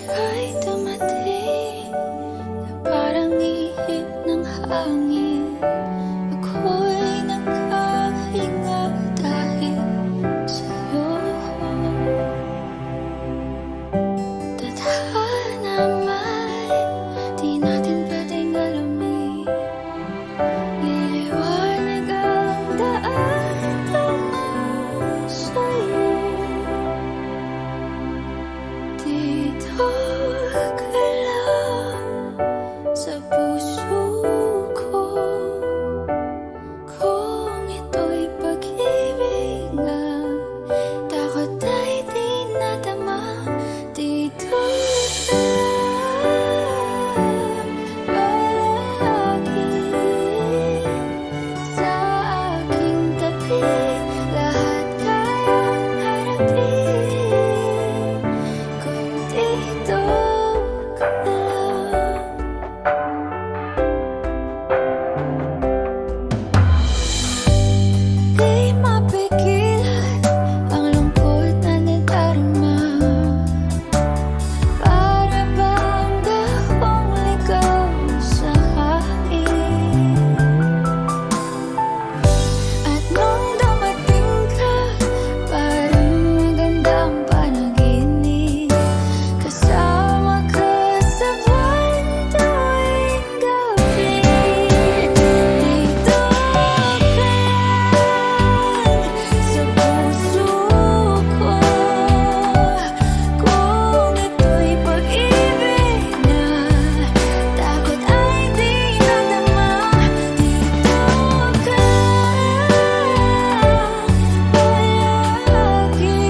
ika'y dumating na parang ihip ng hangin. Ako'y nagkahinga dahil sa'yo. Tadhana man, di natin pwedeng alamin. Liliwanag ang daan tungo sa'yo. Dito ka lang sa puso ko. Kung ito'y pag-ibig nga, takot ay di nadama. Dito ka lang palagi sa aking tabi. Lahat kayang harapin kung dito ka lang. Di mapigilan ang lungkot na nadarama. Para bang dahong ligaw sa hangin. At nung dumating ka, parang magandang panaginip. Kasama ka sa buwan tuwing gabi. Dito ka lang sa puso ko. Kung ito'y pag-ibig na, takot ay di nadama. Dito ka palagi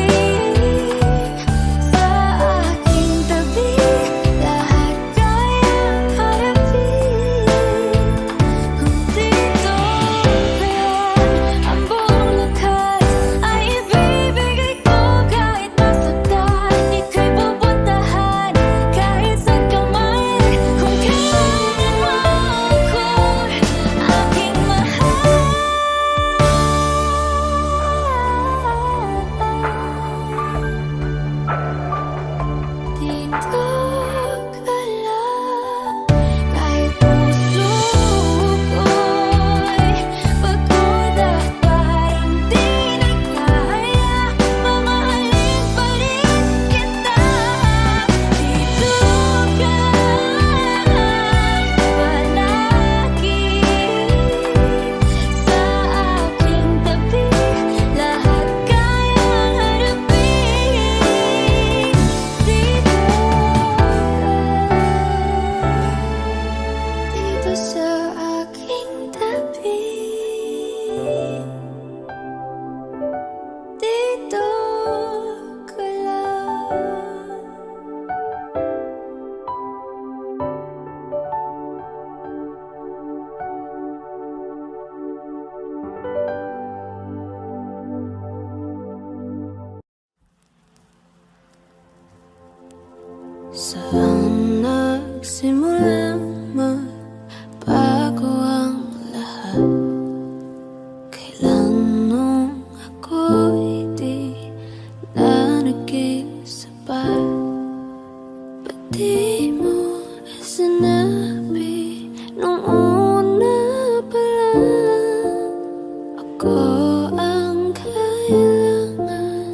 sa aking tabi. Lahat kayang harapin kung dito ka lang. Ang buong lakas ay ibibigay ko kahit masaktan. Ika'y pupuntahan kahit saan ka man. Kung kailangan mo ako, aking mahal. Dito ka lang kahit puso ko'y pagod at parang di na kaya. Mamahalin pa rin kita. Dito ka lang palagi sa aking tabi. Lahat kayang harapin. Dito sa aking tabi. Dito ka lang. Saan nagsimulang magbago ang lahat? Kailan nung ako'y di na nag-iisapat? Ba't di mo sinabi nung una pa lang? Ako ang kailangan,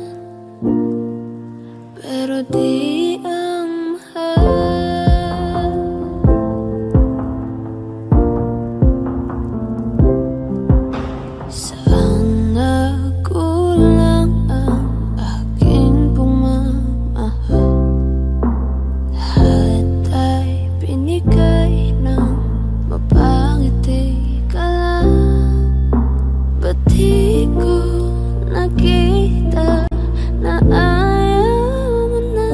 pero di ang mahal. Saan nagkulang ang aking pagmamahal? Lahat ay binigay ng mapangiti ka lang. Ba't di ko nakita na ayaw mo na?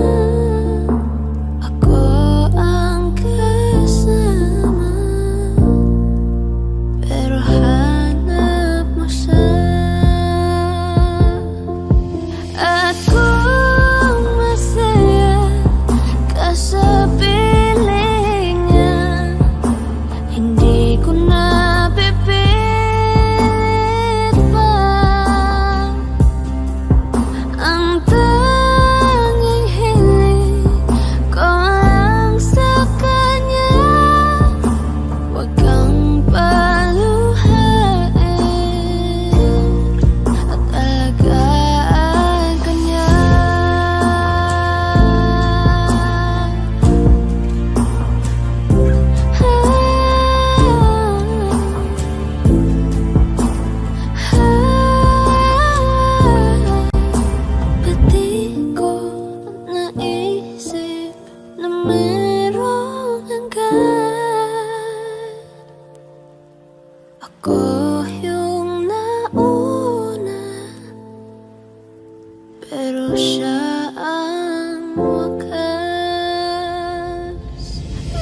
merong hanggan. Ako yung nauna, pero siya ang wakas.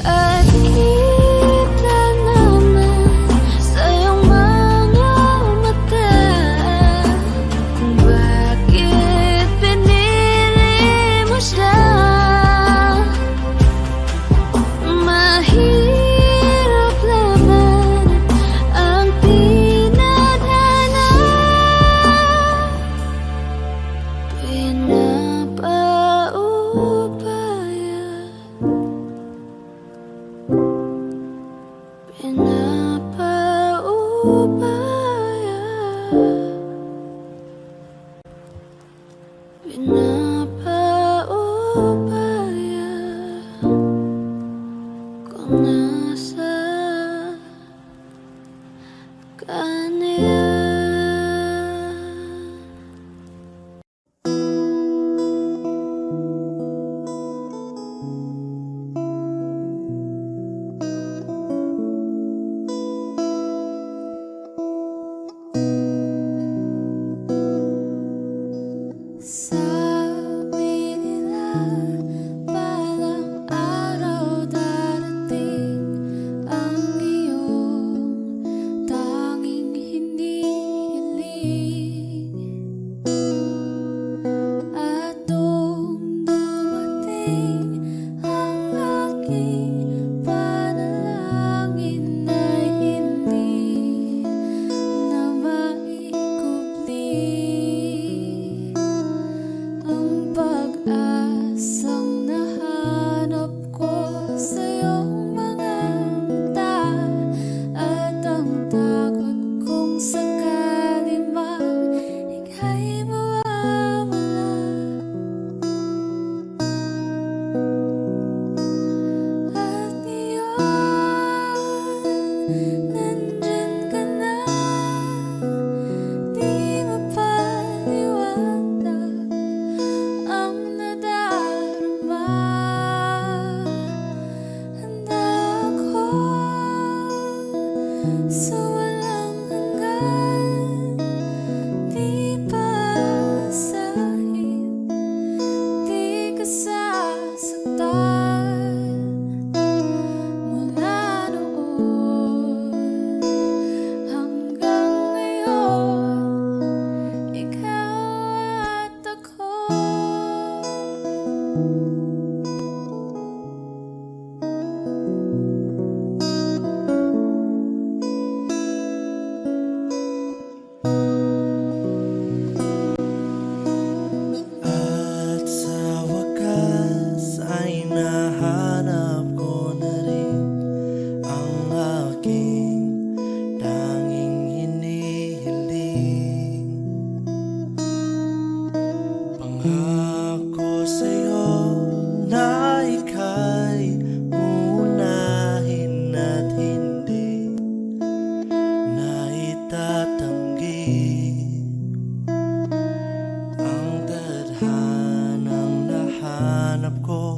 At kita naman sa iyong mga mata kung bakit pinili mo siya. Mahirap laban ang tinadhana, pinapaubaya, pinapaubaya, pinapaubaya kung nasa kanya. Sabi nila balang araw darating ang iyong tanging hinihiling. At nung dumating ang aking panalangin ay hindi na maikubli. Ang pag-asang nahanap ko sa iyong mga mata, at ang takot kong sakali mang ika'y mawawala. At ngayon, nandyan ka na, di mapaliwanag ang nadarama. Handa ako sa walang hanggan, di paasahin, di ka sasaktan. Mula noon hanggang ngayon, ikaw at ako. At sa wakas ay nahanap ko na rin ang aking tanging hinihiling. Pangako sa'yo na ika'y uunahin at hindi na itatanggi. Ang tadhanang nahanap ko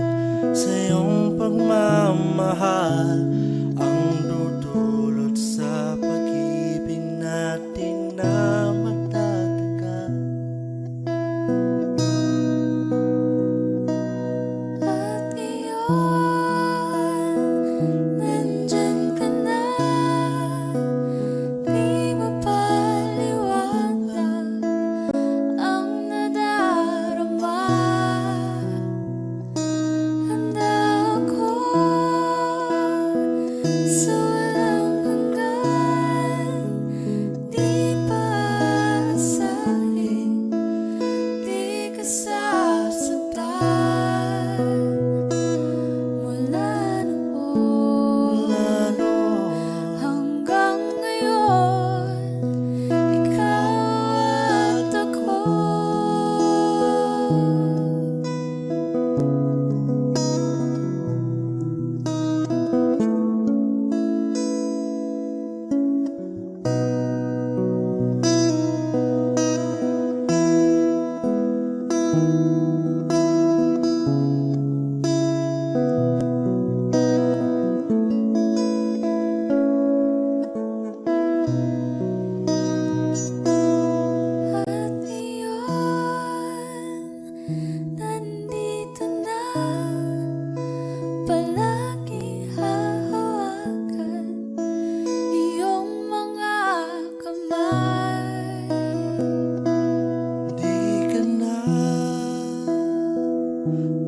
sa iyong pagmamahal, ang dudulot sa pag-ibig natin na matatagal. At ngayon, nandyan ka na, di mapaliwanag ang nadarama. Handa ako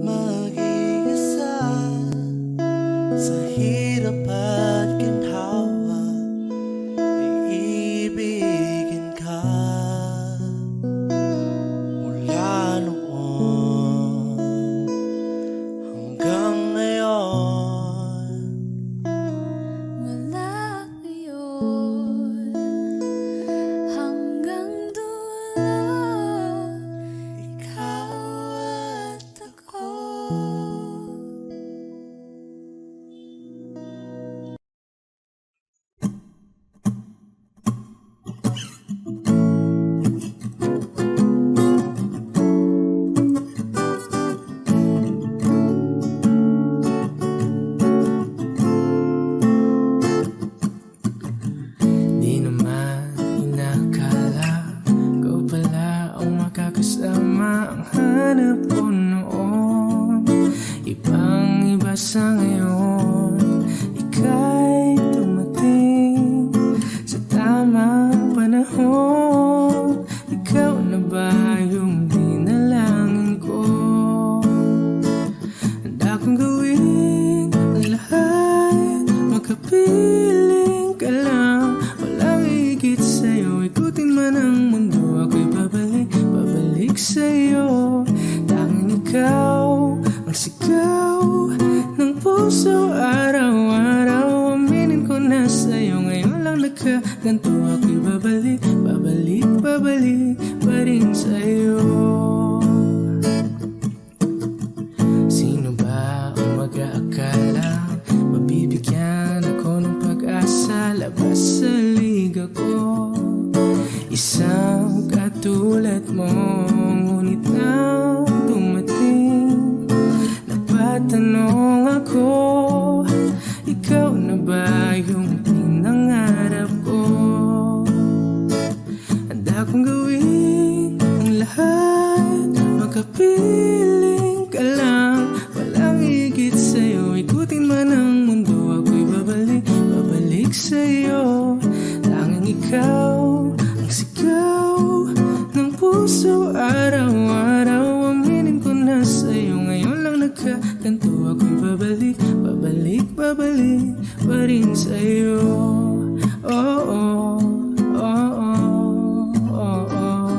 mag-iisa sa hirap at ginhawa, iibigin ka mula noon hanggang ngayon. Mula ngayon hanggang dulo, ikaw at ako. Di naman inakala ikaw pala ang makakasama. Ang hanap ko noon ibang iba sa ngayon. Ika'y dumating sa tamang panahon. Ikaw na ba yung dinalangin ko? Handa kong gawin ang lahat, makapiling ka lang. Walang higit sa'yo, ikutin man ang mundo. Ako'y babalik sa'yo. Tanging ikaw ang sigaw ng puso araw-araw. Aminin ko na sa'yo, ngayon lang nagkaganto. Ako'y babalik pa rin sa'yo. Sino ba ang mag-aakala mabibigyan ako ng pag-asa? Labas sa liga ko, isang katulad mo. Ngunit nang dumating, napatanong ako, ikaw na ba yung pinangarap ko? Handa kong gawin ang lahat, makapiling ka lang. Walang higit sa'yo, ikutin man ang mundo. Ako'y babalik sa'yo. Tanging ikaw ang sigaw ng puso araw-araw. Aminin ko na sa'yo, ngayon lang nagkaganto. Ako'y babalik pa rin sa'yo. Oh, oh, oh, oh, oh, oh.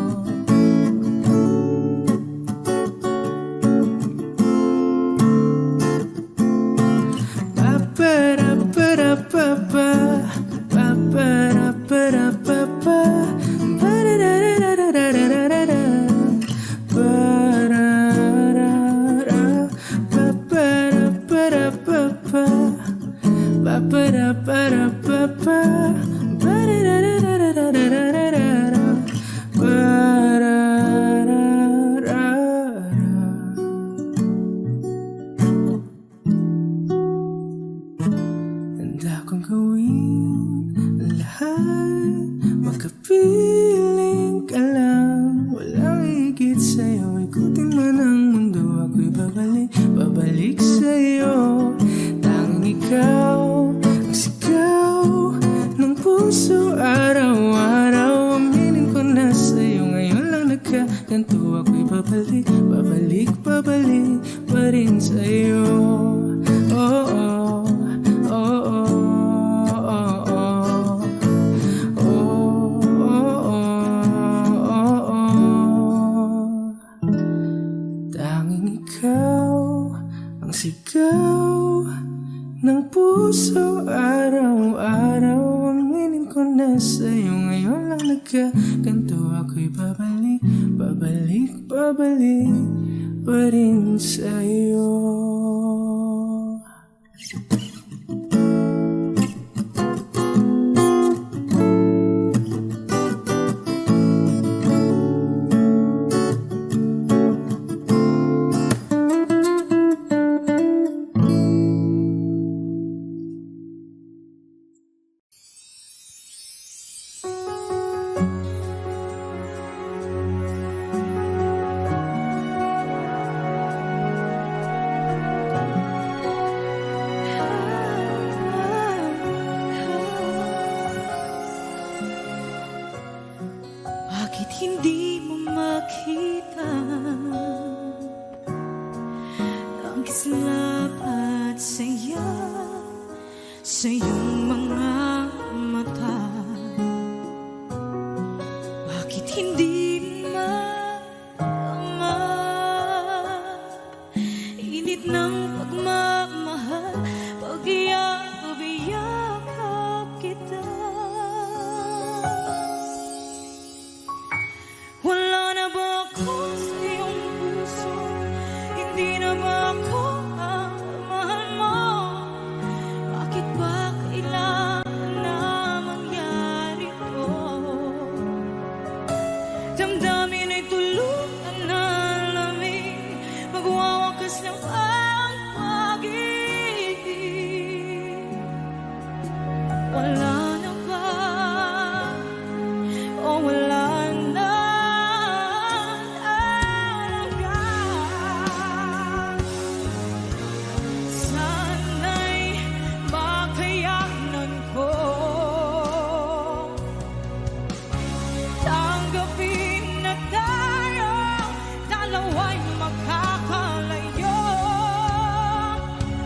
Handa kong gawin ang lahat, makapiling ka lang. Walang higit sa'yo, ikutin man ang mundo. Ako'y babalik sa'yo. Tanging ikaw ang sigaw ng puso araw-araw. Aminin ko na sa'yo, ngayon lang nagkaganto. Ako'y babalik pa rin sa'yo. Oh, oh, oh, oh, oh, oh. Oh, oh, oh, oh. Tanging ikaw ang sigaw ng puso araw-araw. Aminin ko na sa'yo, ngayon lang nagkaganto. Ako'y babalik pa rin sa'yo. sa iyong mga mata. Bakit hindi maama? Init ng pagmamahal, pag-iyakap kita. Wala na ba ako sa iyong puso? Hindi na ba ako ang mahal mo? Bakit ba kailangan na mangyari to? Damdamin ay tuluyan na lamig, magwawakas ng ang pag-ibig. Wala na ba? O wala na talaga? Sana'y makayanan ko tanggapin na tayo dalawa'y magkakalayo.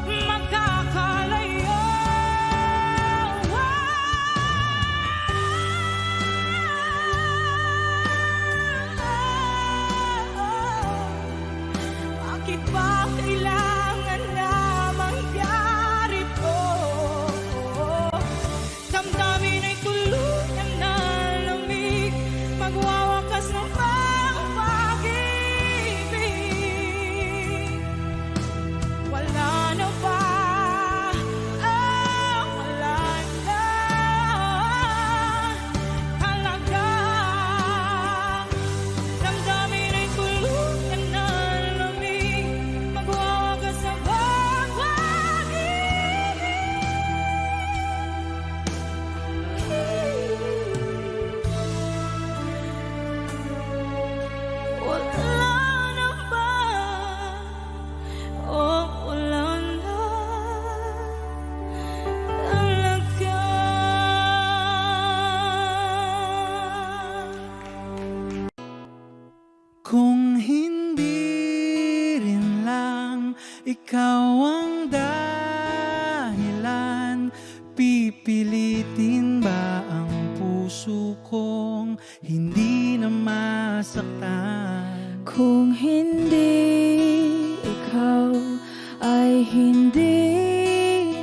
Magkakalayo. Bakit ba kailangan na mangyari to? Damdamin ay tuluyan na lamig, magwawakas ng ang pag-ibig. Wala na ba? Wala na talaga. Damdamin ay tuluyan na lamig, magwawakas ng pag-ibig. Wala na ba? O wala na talaga? Kung hindi rin lang ikaw ang dahilan, pipilitin ba ang puso kong hindi na masaktan? Kung hindi ikaw ay hindi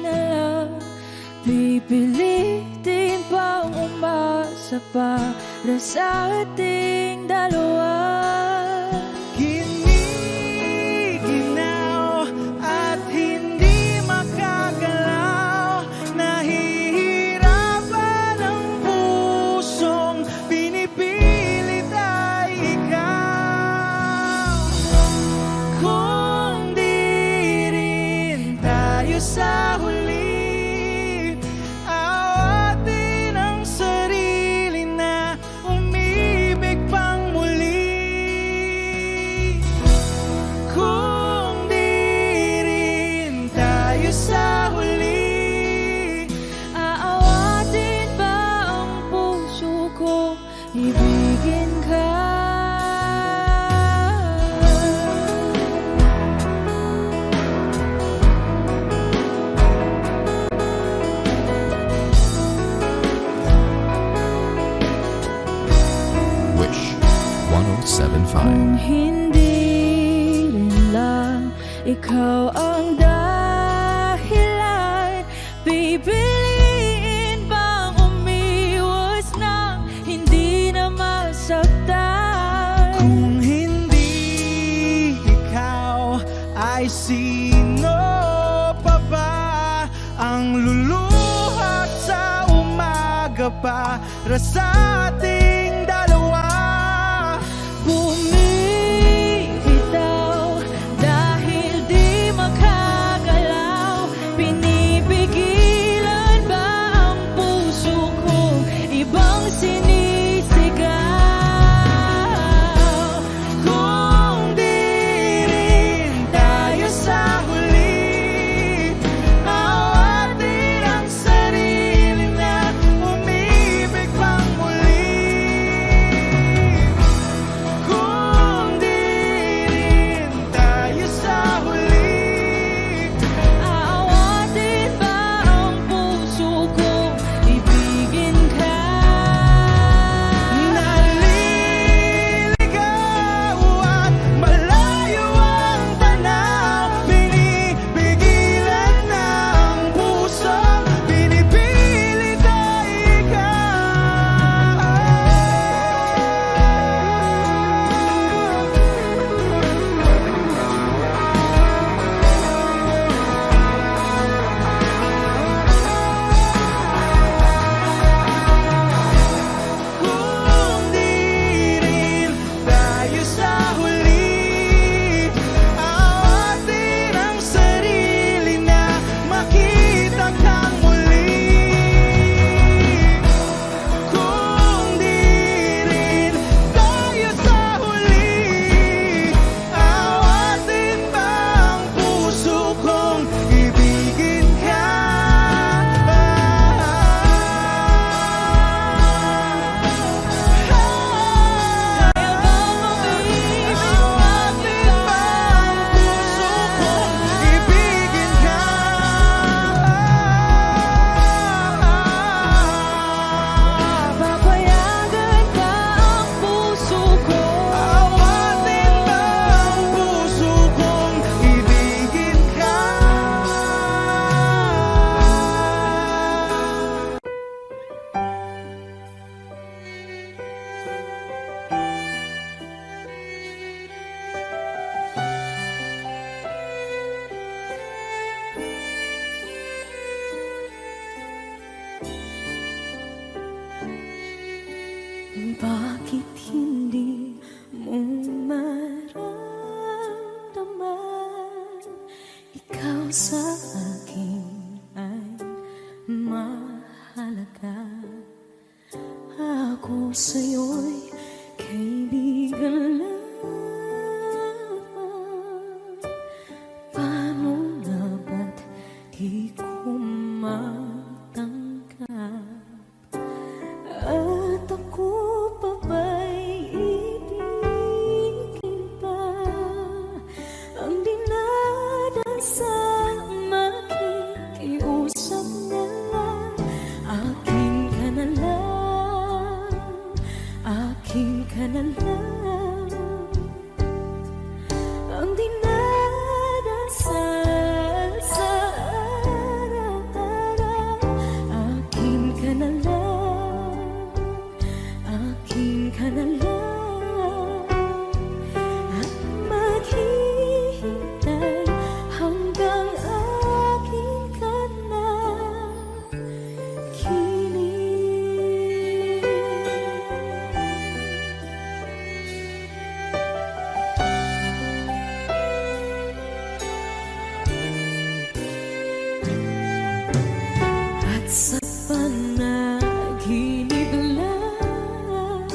na lang, pipilitin pang umasa para sa ating dalawa. Giniginaw at hindi makagalaw, nahihirapan ang pusong pinipilit ay ikaw. Kung di rin tayo sa huli, awatin ang sarili na umibig pang muli. Kung di rin tayo sa huli, Aawatin ba ang puso ko, ibigin ka? Wish 1075. Kung hindi rin lang ikaw ang dahilan, pipiliin bang umiwas na hindi na masaktan? kung hindi ikaw, ay sino pa ba ang luluhat sa umaga para sa ating dalawa? Bumibitaw dahil di makagalaw, pinipigilan ba ang puso kong ibang sinisigaw? Kung di rin tayo sa huli, awatin ang sarili na umibig pang muli. hindi mo maramdaman, ikaw sa akin ay mahalaga. Ako sa'yo'y kaibigan lamang. Paano nga ba't di ko matanggap? At ako pa ba'y ibigin pa? Ang dinadasal makikiusap na lang. Akin ka na lang, akin ka na lang. Ang dinadasal sa araw-araw. Akin ka na lang, akin ka na lang. At maghihintay hanggang akin ka na kilig. At sa panaginip lamang,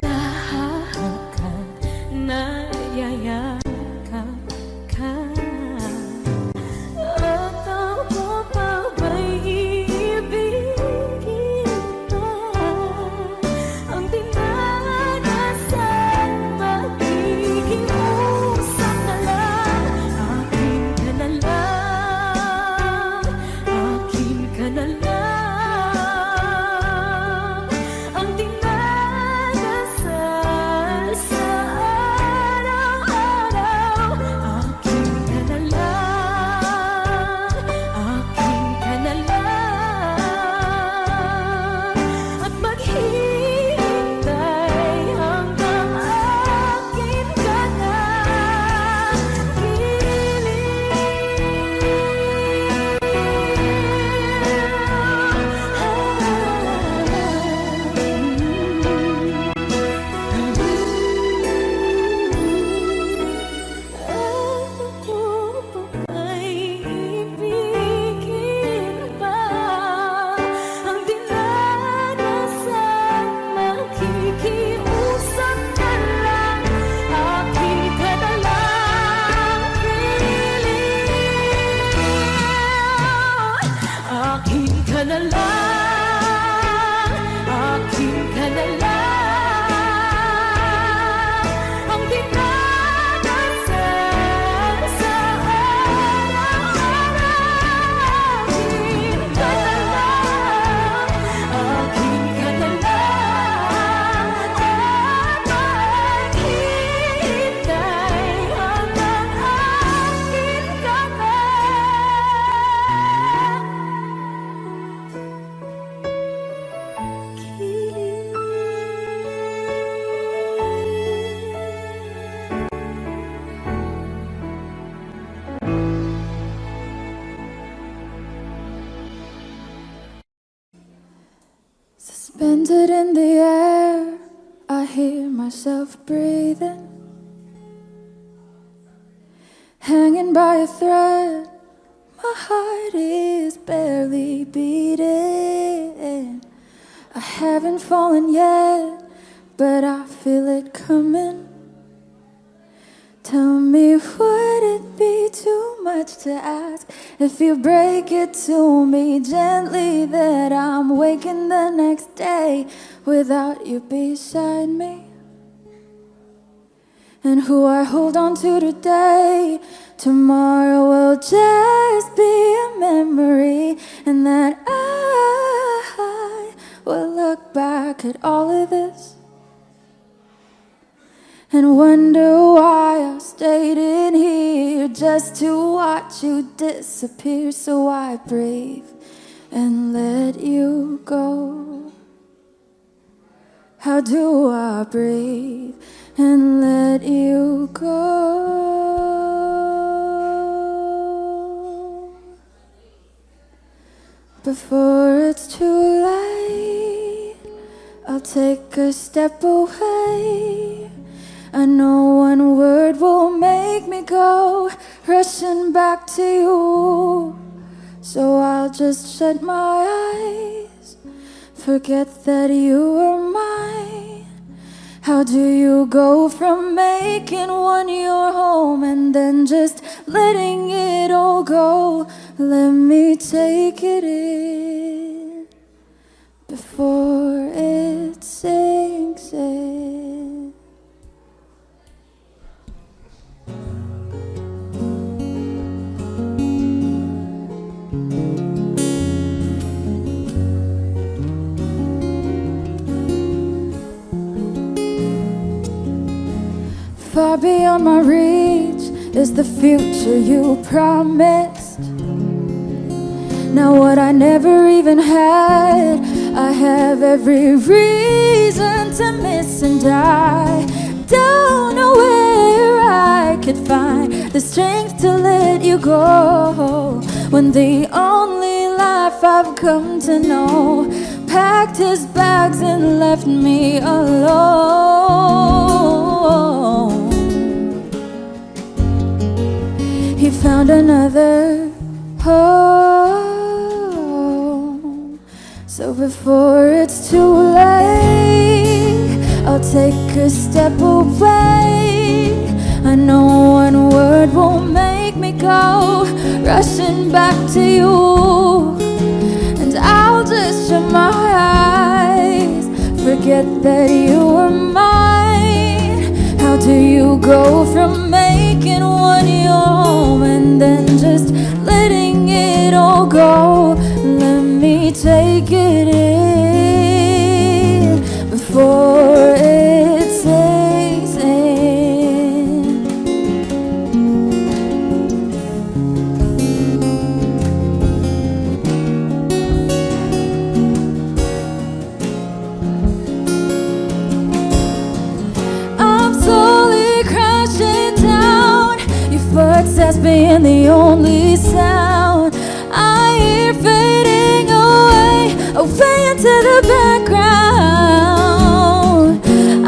nahahagkan, nayayakap ka. At ako pa ba'y iibigin pa? Ang dinadasal makikiusap na lang. Akin ka na lang, akin ka na lang. Ang dinadasal sa araw-araw. Akin ka na lang, akin ka na lang. At maghihintay hanggang akin ka na Ako pa ba'y ibigin pa? Ang dinadasal makikiusap na lang. Akin ka na lang, kilig. Akin ka na lang, akin ka na lang. Ang dinadasal sa araw-araw. Akin ka na lang, akin ka na lang. At maghihintay hanggang akin ka na Suspended in the air, I hear myself breathing, hanging by a thread. My heart is barely beating. I haven't fallen yet, but I feel it coming. Tell me, would it be too much to ask if you break it to me gently that I'm waking the next day without you beside me? And who I hold on to today, tomorrow will just be a memory, and that I will look back at all of this and wonder why I stayed in here just to watch you disappear. So I breathe and let you go. How do I breathe and let you go before it's too late? I'll take a step away. I know one word will make me go rushing back to you. So I'll just shut my eyes, forget that you were mine. How do you go from making one your home and then just letting it all go? Let me take it in before it sinks in. Far beyond my reach is the future you promised. Now what I never even had, I have every reason to miss, and I don't know where I could find the strength to let you go, when the only life I've come to know packed his bags and left me alone. He found another home. So before it's too late, I'll take a step away. I know one word won't make me go rushing back to you, and I'll just shut my eyes, forget that you were mine. How do you go from making one your home and then just letting it all go? Let me take it in before it sinks in. I'm slowly crashing down, your footsteps being the only sound I hear fading away, away into the background. I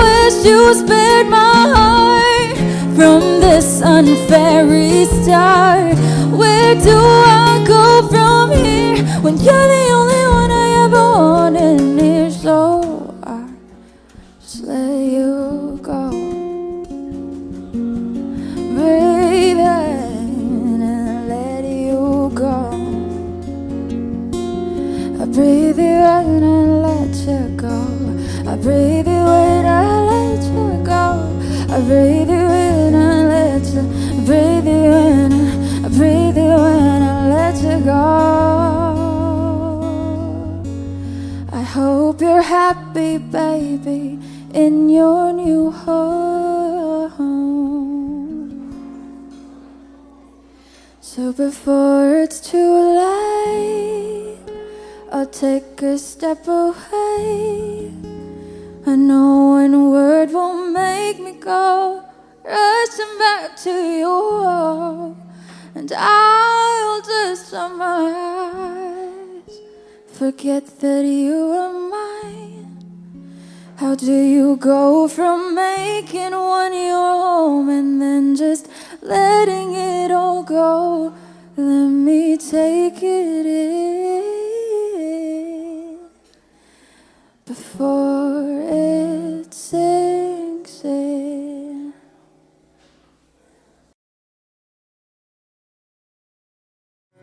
wish you spared my heart from this unfair restart. Where do I go from here when you're the only one I ever wanted near? So I just let you go, breathe in and let you go. I breathe you in and let you go. I breathe you in and let you go. I breathe you in and let you, breathe you in, I breathe you in and let you go. I hope you're happy, baby, in your new home. So before it's too late, I'll take a step away. I know one word won't make me go rushing back to you, and I'll just shut my eyes, forget that you are mine. How do you go from making one your home and then just letting it all go? Let me take it in before it sinks in.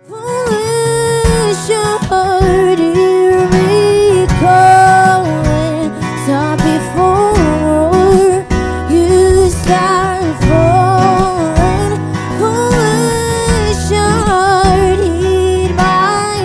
Wish your heart hear me calling. Stop before you start falling. Wish your heart heed my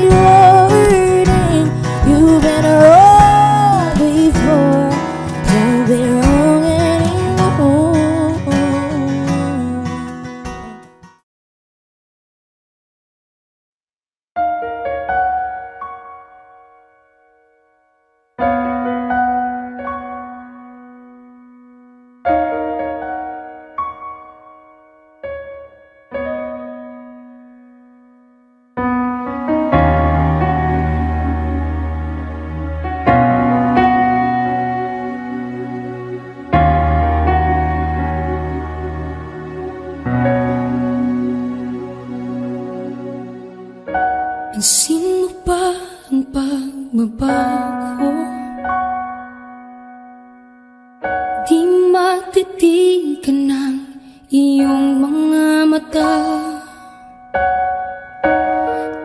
iyong mga mata,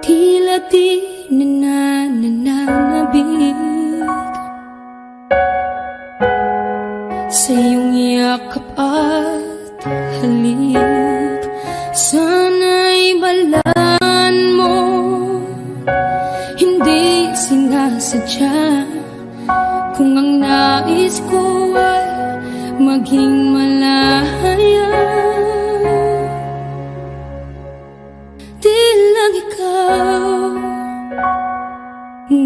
tila di nananabig sa iyong yakap at halik. Sana'y balaan mo, hindi sinasadya, kung ang nais ko ay maging malaya. Di lang ikaw,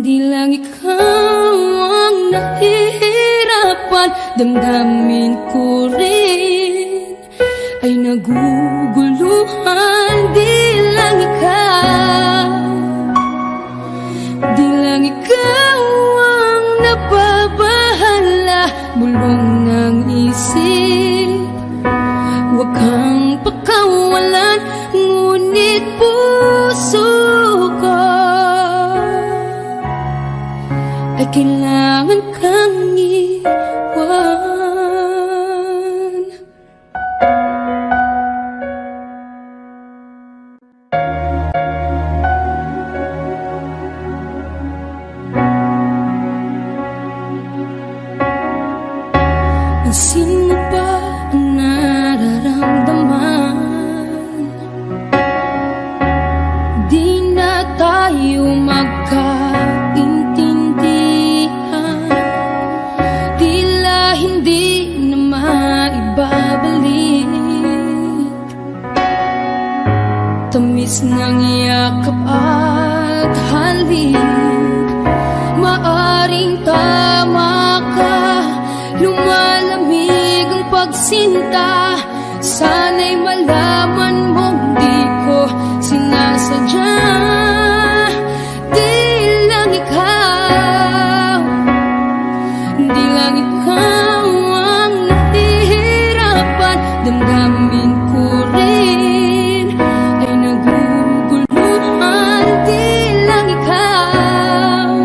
di lang ikaw ang nahihirapan. Damdamin ko rin ay naguguluhan. Di lang ikaw, di lang ikaw ang nababahala. Bulong ng isip, huwag kang pakawalan, ngunit puso ko ay kailangan kang iwan. Sino ba ang nararamdaman? Di na tayo magkaintindihan, tila hindi na maibabalik. Tamis ng yakap at halik, maaring tama ka. Lumalamig ang pagsinta, sana'y malaman mong di ko sinasadya. Di lang ikaw, di lang ikaw ang nahihirapan. Damdamin ko rin ay naguguluhan. Di lang ikaw,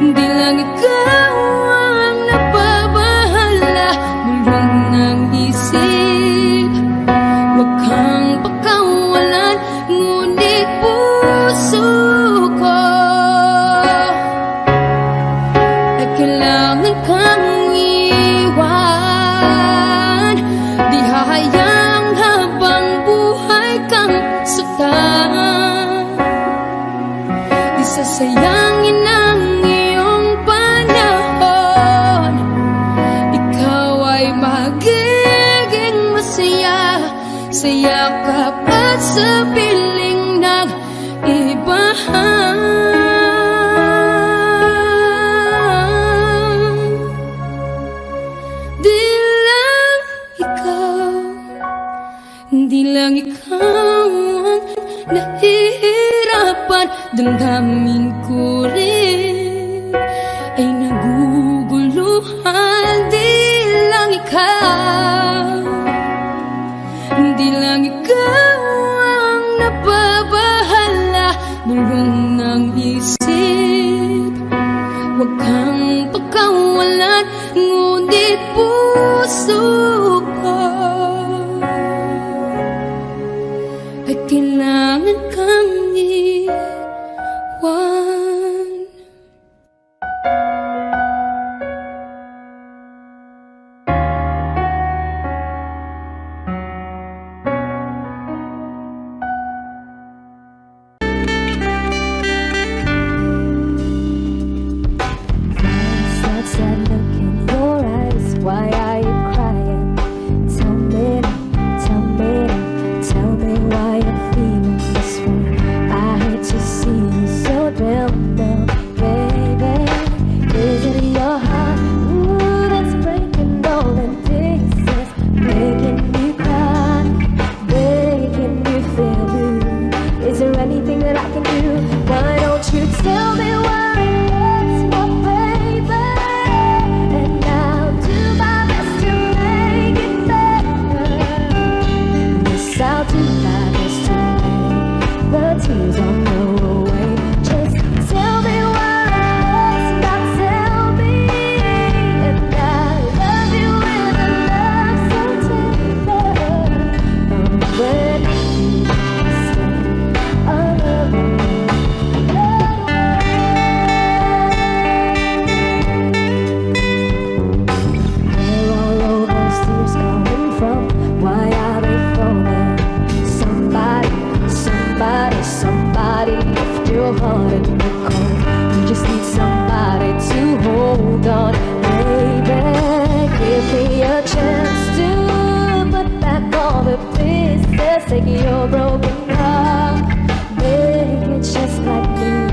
di lang ikaw ang nababahala. Bulong ng isip, huwag kang pakawalan, ngunit puso ko ay kailangan kang iwan. Di hahayang habang buhay kang saktan, di sasayangin ang iyong panahon. Ikaw ay magiging masaya sa yakap at sa piling ng iba. Di lang ikaw, di lang ikaw ang nahihirapan. Damdamin ko rin ay naguguluhan. Di lang ikaw, di lang ikaw ang nababahala. Bulong ng isip, huwag kang pakawalan, ngunit puso ko ay kailangan kang iwan. let's take your broken heart, make it just like me.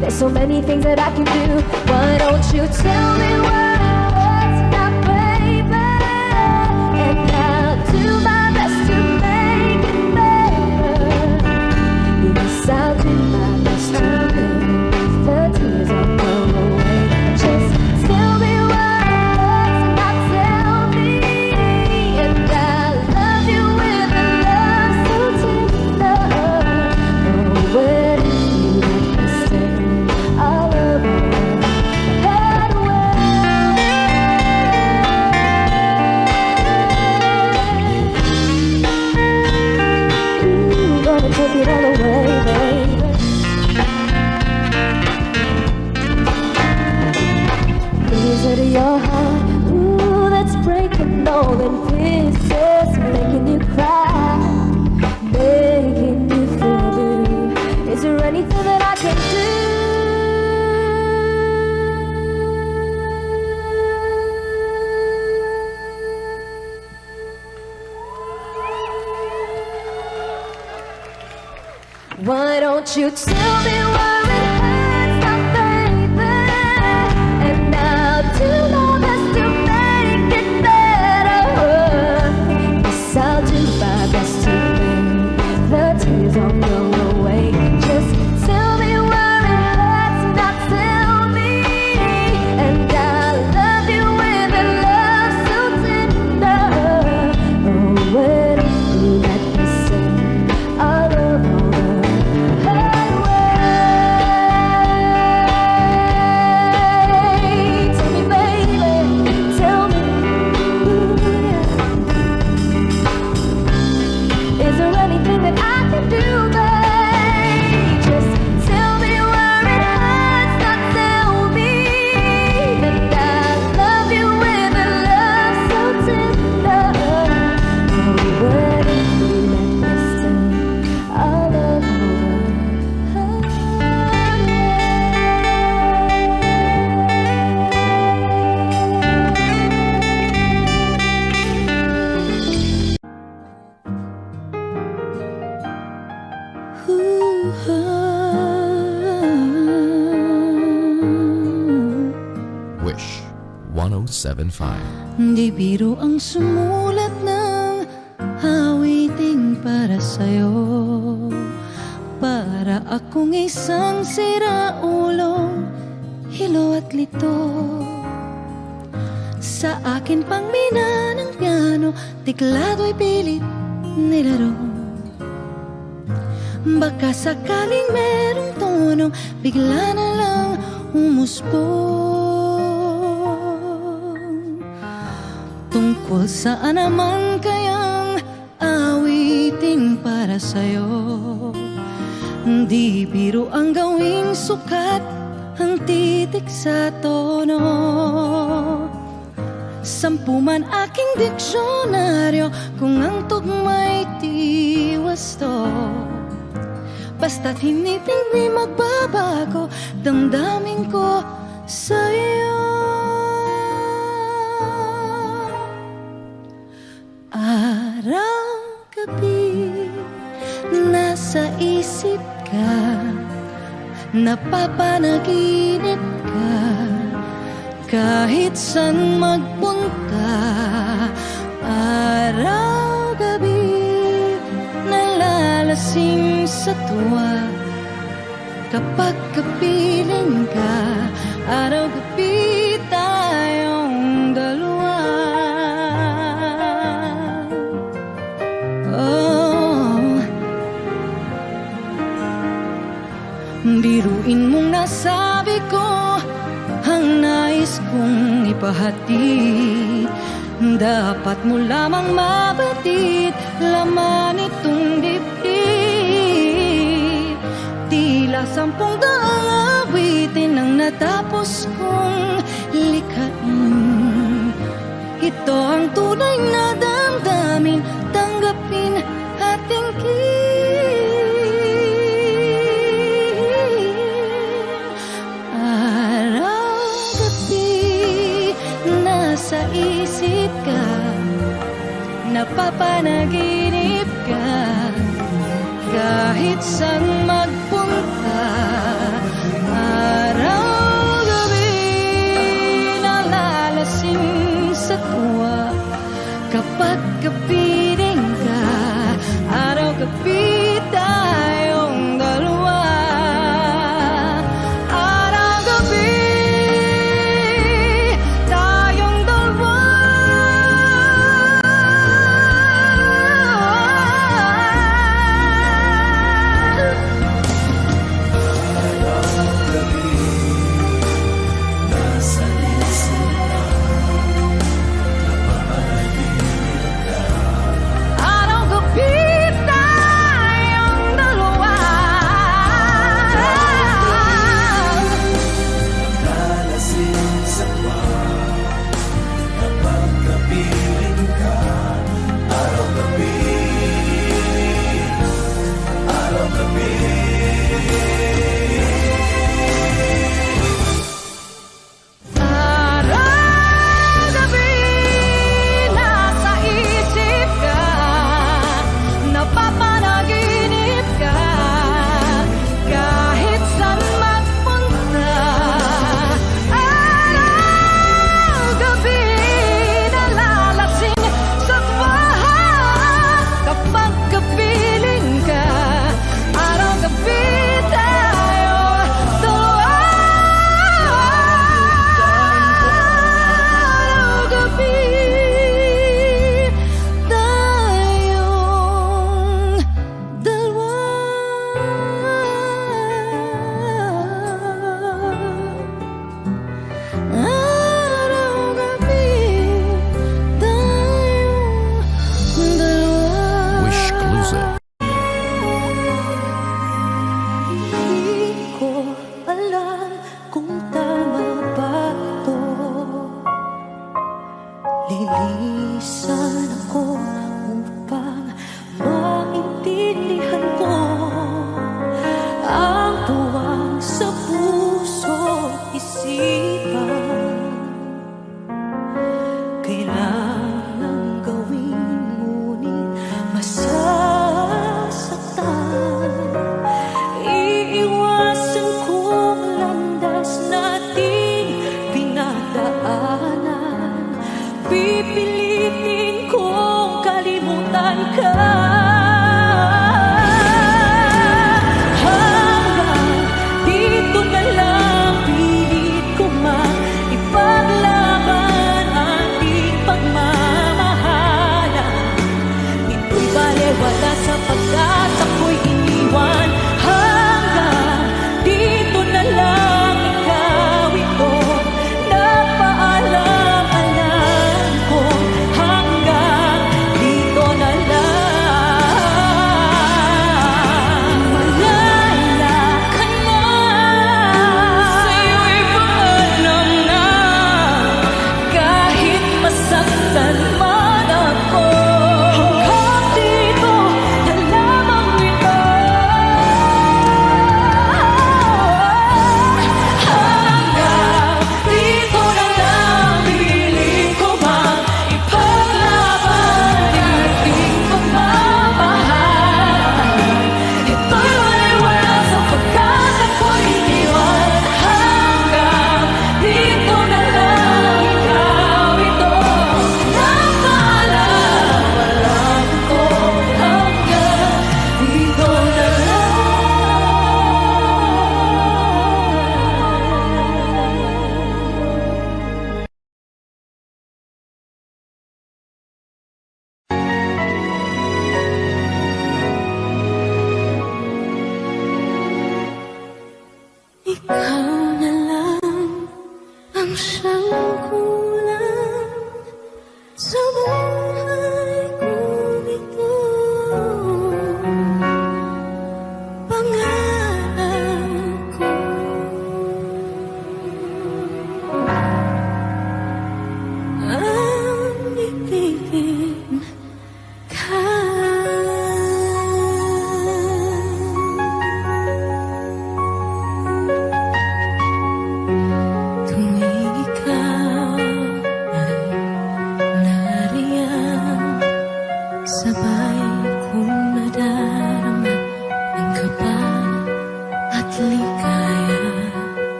There's so many things that I can do. Why don't you tell me what it's not, baby? And I'll do my best to make it better. Yes, I'll do my best to make the tears all go away. Just tell me what it's not, tell me. And I'll love you with a love so tender. Oh, when you let me stay, I'll love you that way. Ooh, gonna take it all away, baby. Is it your heart? Ooh, that's breaking all in pieces, making you cry, making you feel blue. Is there anything that I can do? Why don't you tell me where it hurts now, baby? And I'll do my best to make it better. Yes, I'll do my best to make the tears all go away. Just tell me where it hurts now, tell me. And I'll love you with a love so tender. Oh, when you let me sing, I'll love all the tell me, baby, tell me, is there anything that I can do, babe? Just tell me where it hurts, not tell me. And I love you with a love so tender. Oh, when you let me stay, I'll love you. Wish 1075. Di biro ang sumulat ng awiting para sa'yo. Para akong isang siraulong hilo at lito. Sa akin pang mina ng piano, tiklado'y pilit nilaro. Baka sakaling merong tono, bigla na lang umusbong. Tungkol saan naman kayang awiting para sa'yo? Di biro ang gawing sukat ang titik sa tono. 10 man aking diksyonaryo kung ang tugma'y di wasto. Basta't hindi magbabago damdamin ko sa'yo. Araw-gabi nasa isip ka, napapanaginip ka, kahit saan magpunta. Araw-gabi nalalasing sa tuwa, kapag kapiling ka, araw-gabi tayong dalawa. Oh, biruin mong nasabi ko ang nais kong ipahatid. Dapat mo lamang mabatid laman itong dibdib. Tila 10 daang awitin ang natapos kong likhain. Ito ang tunay na damdamin, tanggapin at tingin. Araw-gabi nasa isip ka, napapanaginip ka, kahit saan magpunta. Araw-gabi nalalasing sa tuwa kapag kapiling ka. Araw-gabi tayong dalawa. Araw-gabi tayong dalawa. Araw-gabi tayong dalawa. Araw-gabi nasa isip ka, napapanaginip ka, kahit saan magpunta. Araw-gabi nalalasing sa tuwa kapag kapiling ka. Araw-gabi tayong dalawa. Araw-gabi tayong dalawa. Araw-gabi tayong dalawa. Wish Exclusive. Hindi ko alam kung tama ba ito. Lilisan ako upang maintindihan ko ang tuwang sa puso isipan. Kailangan gawin ngunit masasaktan. Iiwasan kong landas nating pinagdaanan. Pipilitin kong kalimutan ka. Hanggang dito na lang pilit ko man ipaglaban ating pagmamahalan. Ito'y balewala sapagkat ako'y iniwan. Hanggang dito na lang ikaw ito napaalam-alam ko. Hanggang dito na lang.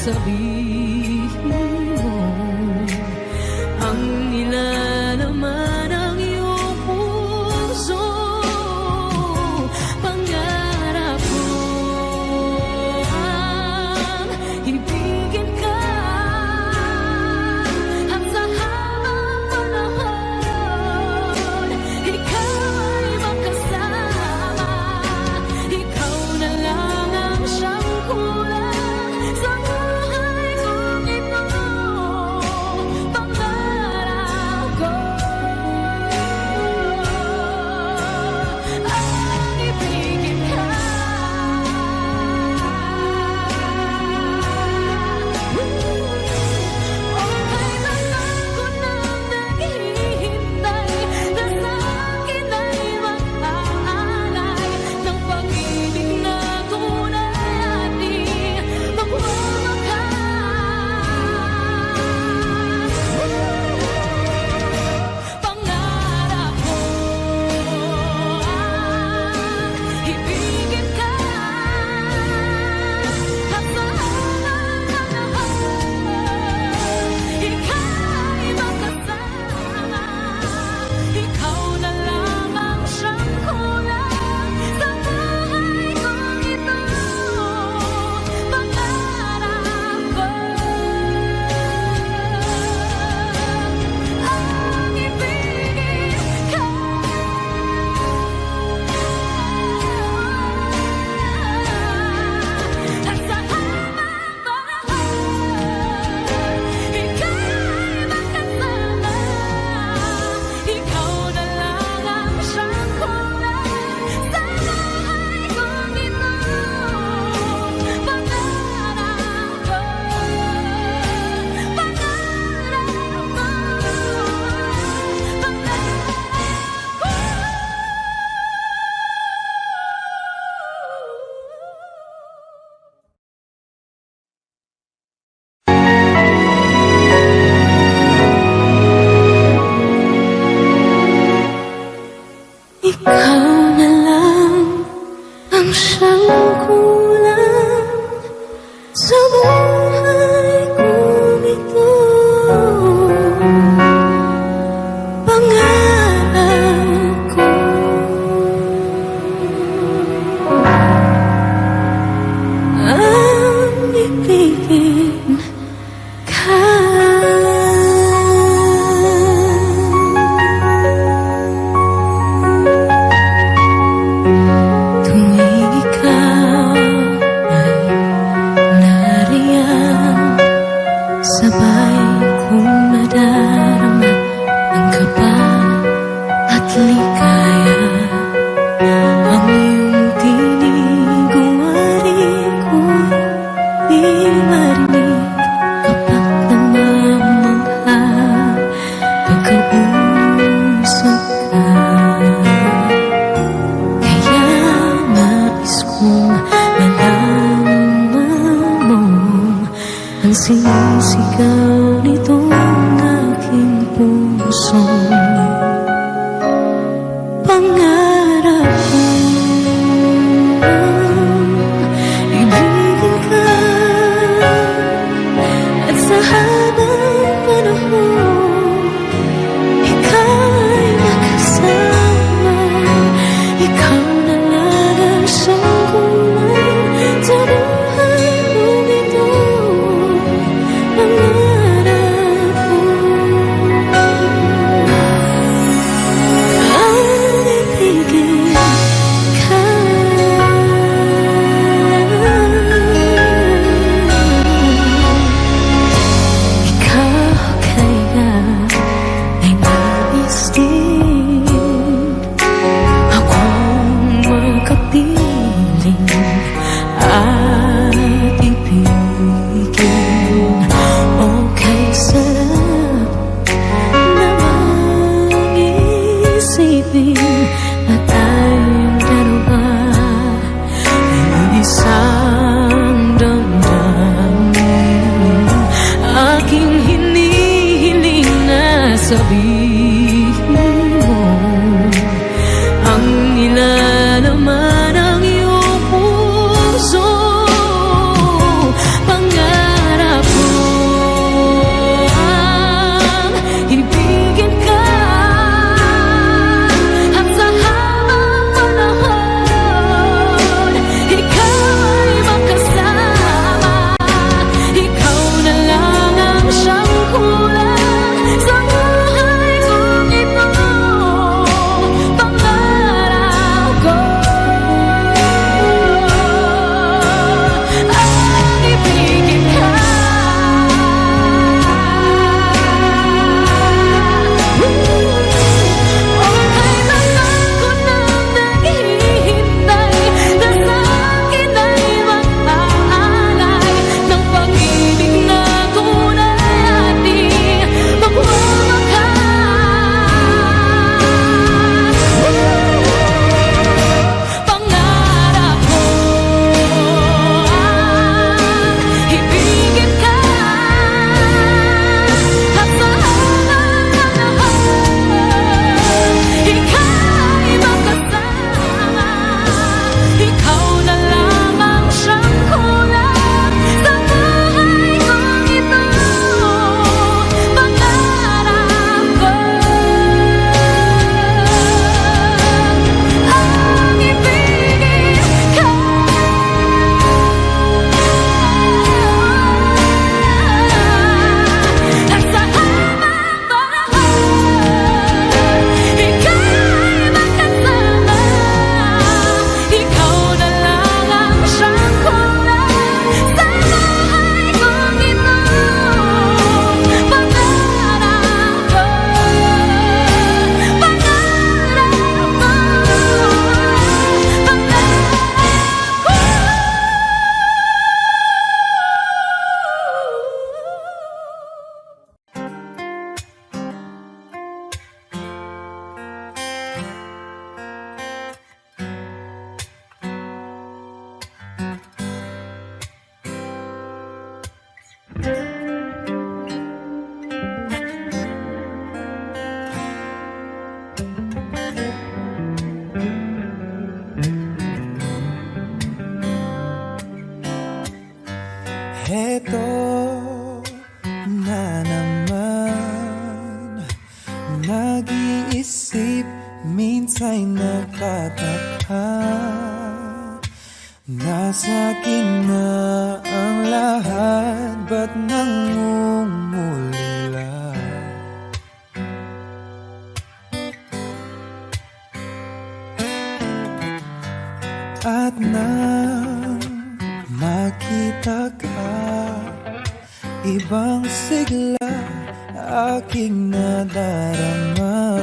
sabihin mo ang nilalaman ng iyong puso. Pangarap ko ang ibigin ka at sa habang panahon ikaw ay makasama. Ikaw na lang ang siyang kulang sa buhay kong ito. Pangarap ko ang ibigin ka. O kailanman ko nang naghihintay na sa akin ay mag-aalay ng pag-ibig na tunay at di magwawakas. Pangarap ko ang ibigin ka at sa habang panahon ikaw ay makasama. Ikaw na lang ang siyang kulang sa buhay kong ito. Pangarap ko ang ibigin ka at sa habang panahon ikaw ay makasama. Ikaw na lang ang siyang kulang sa buhay kong ito. Pangarap ko, ikaw na lang ang siyang kulang sa buhay kong ito. Pangarap ko ang ibigin ka. Tuwing ikaw ay nariyan, sabay kong nadarama ang kaba at ligaya. Ang iyong tinig uwari ko'y di marinig kapag namamangha pagkausap ka. Kaya nais kong malaman mo ang sinisigaw nitong aking puso. Pangarap ko ibigin ka at sa habang panahon ikaw ay makasama. Ikaw na lang ang siyang kulang sa buhay kong ito. Pangarap ko ang nilalaman ng iyong puso. Heto na naman, nag-iisip, minsan'y nagtataka. Nasa akin na ang lahat, ba't nangungulila? At nang makita ka, ibang sigla aking nadarama.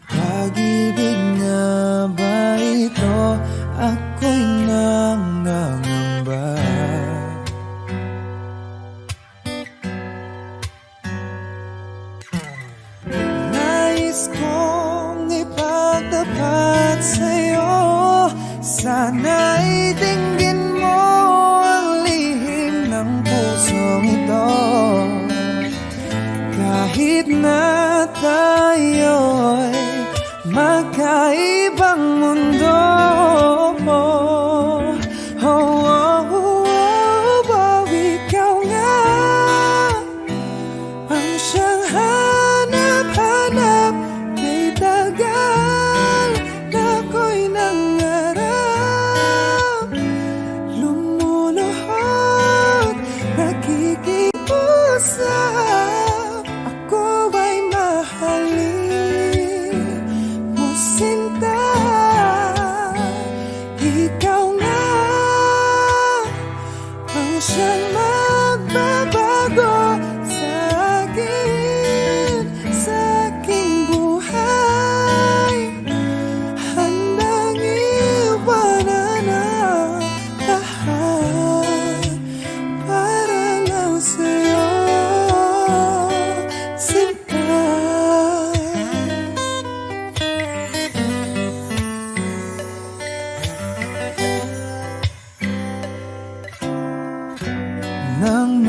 Pag-ibig nga ba ito? Ako'y nangangamba. Nais kong ipagtapat sa'yo, sana'y dinggin mo ang lihim ng pusong ito. Kahit na tayo'y magkaibang mundo, ikaw nga ang siyang hanap-hanap. Kay tagal na ako'y nangarap, lumuluhod, nakikiusap. Ako ay mahalin mo, sinta. Ikaw nga ang siyang magbabago sa aking buhay. Handang iwanan ang lahat para lang sa'yo, sinta. Nang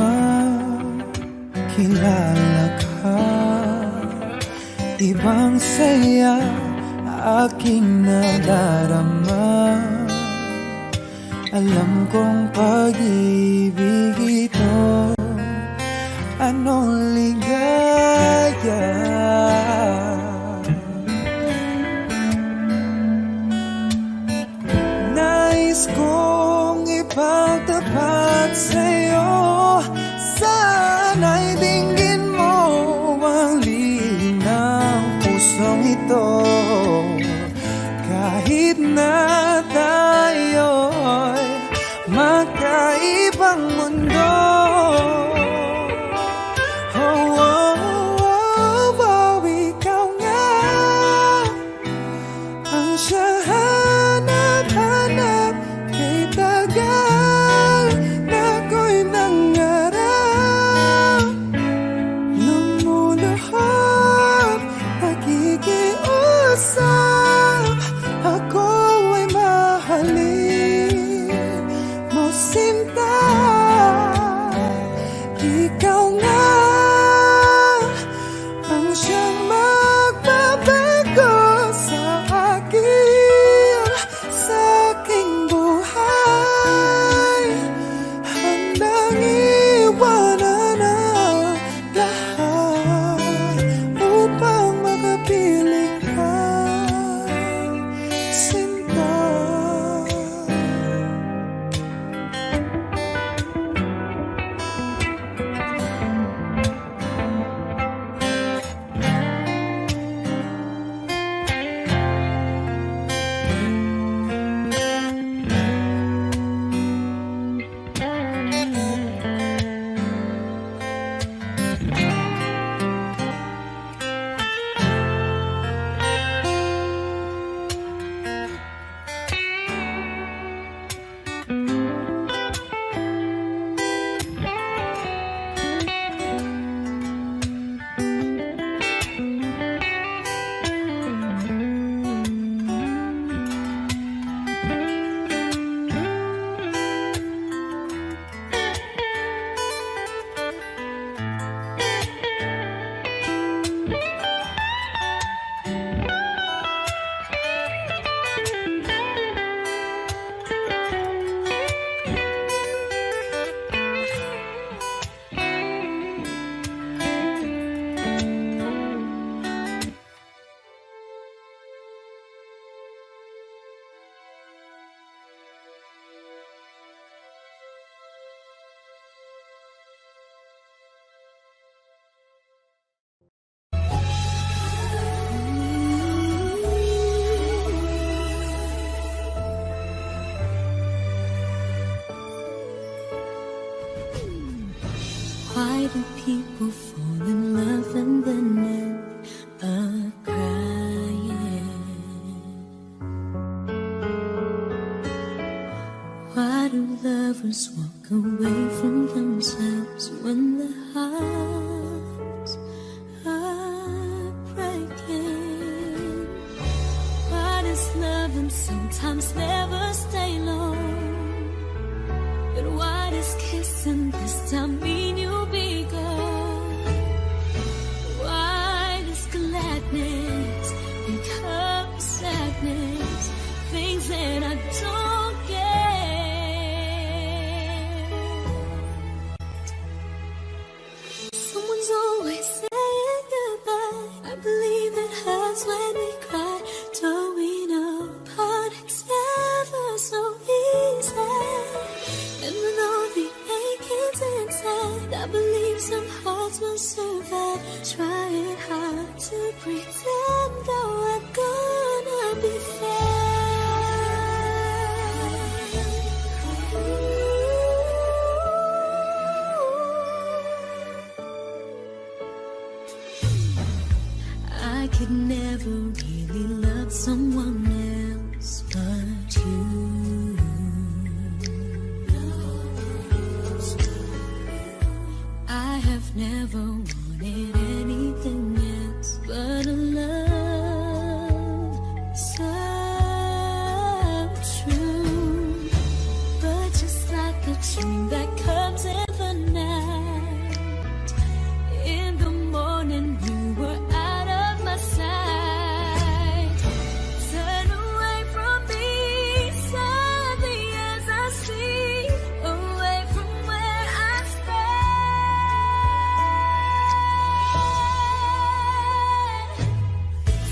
makilala ka, ibang saya aking nadarama. Alam kong pag-ibig ito, anong ligaya. Nais kong ipagtapat sa'yo, sana'y dinggin mo ang lihim ng pusong ito. Kahit na tayo'y magkaibang mundo, ikaw nga ang siyang hanap-hanap. Kay tagal na ako'y nangarap, lumuluhod, nakikiusap. Ako ay mahalin mo, sinta. Ikaw nga ang siyang magbabago sa aking buhay. Handang iwanan ang lahat upang makapiling ka, sinta. lovers walk away from themselves when the hearts are breaking. What is love and sometimes never stay long? But what is kissing this time mean you'll be gone? Why does gladness become sadness? Things that I don't get. Someone's always saying goodbye. I believe it hurts when we cry. Don't we know part it's never so easy? And with all the achings inside, I believe some hearts will survive. Trying hard to pretend that we're gonna be fair. I could never really love someone else but you. I have never wanted anything else but a love so true. But just like a dream that comes in the night, in the morning you were out of my sight. Turn away from me, sadly as I see, away from where I stand.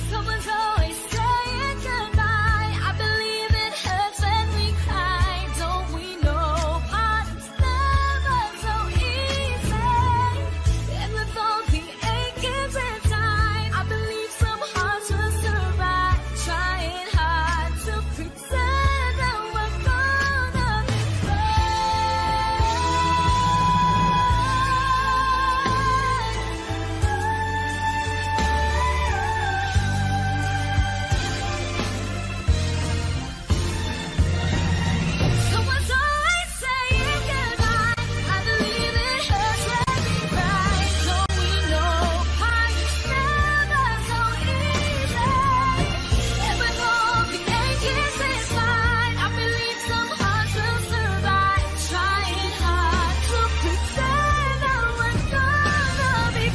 Someone's always saying goodbye. I believe it hurts when we cry. Don't we know part it's never so easy? And with all the achings inside, I believe some hearts will survive. Trying hard to pretend that we're gonna be Someone's always saying goodbye. I believe it hurts when we cry. Don't we know part it's never so easy? And with all the achings inside, I believe some hearts will survive. Trying hard to pretend that we're gonna be